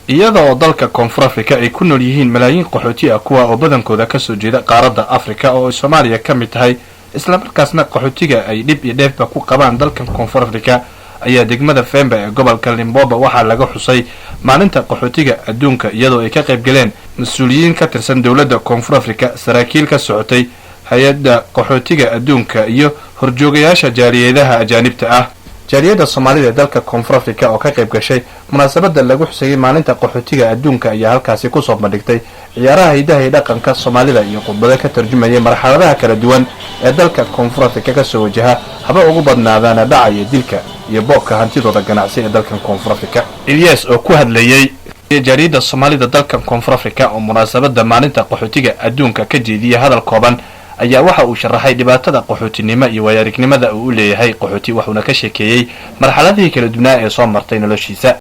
iyadoo dalka Koonfur Afrika ay ku nool yihiin malaayiin qaxooti ah kuwa oo badankooda ka soo jeeda qaaradda Afrika oo Soomaaliya ka mid tahay isla markaasna qaxootiga ay dhib iyo dheefba ku qabaan dalkan Koonfur Afrika ayaa degmada Femba ee gobolka Limpopo waxaa laga xusay maalinta qaxootiga adduunka iyadoo ay ka qayb galeen mas'uuliyiin ka tirsan dawladda Koonfur Afrika saraakiil ka socotay hay'adda qaxootiga adduunka iyo horjoogayaasha jaaliyadaha ajaanibta ah jaaliyada Soomaalida dalka Koonfur Afrika oo ka qayb gashay munaasabada lagu xusay maalinta qaxootiga adduunka ayaa halkaasi ku soo bandhigtay ciyaaraha hidaha iyo dhaqanka Soomaalida iyo khudbado ka tarjumaya marxaladaha kala duwan ee dalka Koonfur Afrika ka soo wajaha haba ugu badnaadaan dhacaya dilka iyo boobka hantidooda ganacsi ee dalkan Koonfur Afrika Ilyas oo ku hadlayay jaaliyada Soomaalida dalkan Koonfur Afrika oo munaasabada maalinta qaxootiga adduunka ka jeediyay hadal kooban ayaa waxa uu sharaxay dhibaatada qaxootinimo iyo waayaragnimada uu leeyahay qaxooti waxuna ka sheekeeyay marxaladii kala duwanaa ee soo martay noloshiisa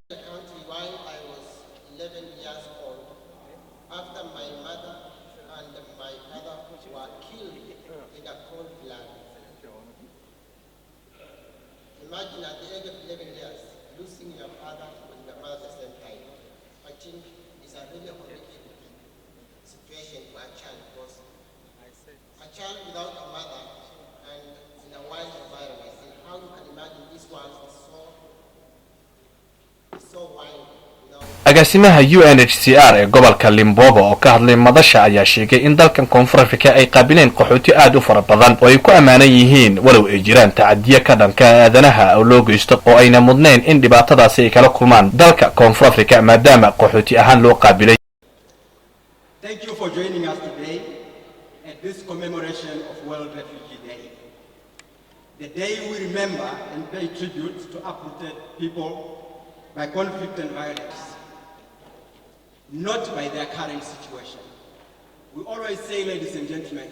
A child without a mother and in a wild environment, and how you can imagine this world is so wild. agaasimaha UNHCR ee gobolka Limpopo oo ka hadlay madasha ayaa sheegay in dalkan Koonfur Afrika ay qaabileen qaxooti aad u fara badan oo ay ku amaanan yihiin walow ay jiraan tacadiye ka dhanka aadanaha oo loo geysto oo ayna mudneen in dhibaatadaasi ay kala kulmaan dalka Koonfur Afrika maadaama qaxooti ahaan loo qaabilay. Thank you for joining us today at this commemoration of World Refugee Day. The day we remember and pay tribute to uprooted people by conflict and violence, not by their current situation. We always say, ladies and gentlemen,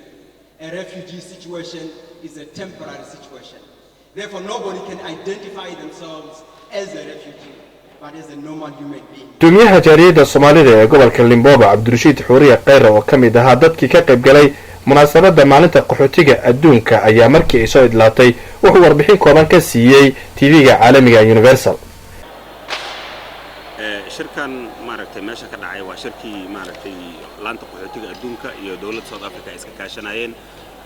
a refugee situation is a temporary situation. Therefore, nobody can identify themselves as a refugee, but as a normal human being. Dumiyaha jaariyada Soomaalida ee gobolka Limpopo Cabdirashiid Xuuriye Kheyr oo kamid ahaa dadkii ka qayb galay munaasabada maalinta qaxootiga adduunka ayaa markii ay soo idlaatay wuxuu warbixin kooban ka siiyay TV-ga caalamiga Universal. shirkan maaragtay meesha ka dhacay waa shirkii maaragtay laanta qaxootiga adduunka iyo dawladda South Africa iska kaashanayeen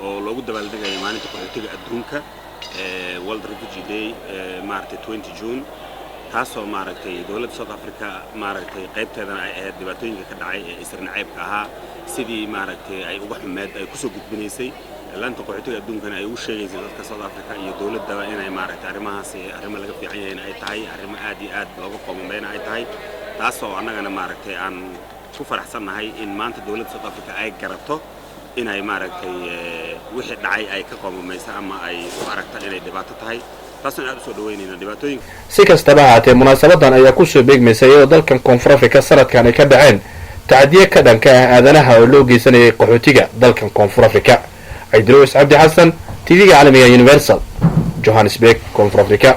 oo loogu dabaaldegay maalinta qaxootiga adduunka World Refugee Day maaragtay 20 June taasoo maaragtay dawladda South Africa maaragtay qaybteedana ay ahayd dhibaatooyinka ka dhacay ee isirnacaybka ahaa sidii maaragtay ay uga xumeed ay ku soo gudbinaysay laanta qaxootiga adduunkana ay u sheegaysay dadka South Africa iyo dawladda inay maaragtay arrimahaasi arrimo laga fiican yahay ay tahay arrimo aad iyo aad looga qoomameeyna ay tahay taasoo annagana maaragtay aan ku faraxsanahay in maanta dawladda South Africa ay garato inay maaragtay wixii dhacay ay ka qoomamayso ama ay u aragto inay dhibaato tahay taasoo aad u soo dhaweynayna dhibaatooyinka si kastaba haatee munaasabadan ayaa ku soo beegmaysay oo dalkan Koonfur Afrika sanadkan ay ka dhaceen tacadiye ka dhanka ah aadanaha oo loo geysanayay qaxootiga dalkan Koonfur Afrika. Idris Abdi Hassan TV-ga caalamiga Universal Johannesburg Koonfur Afrika.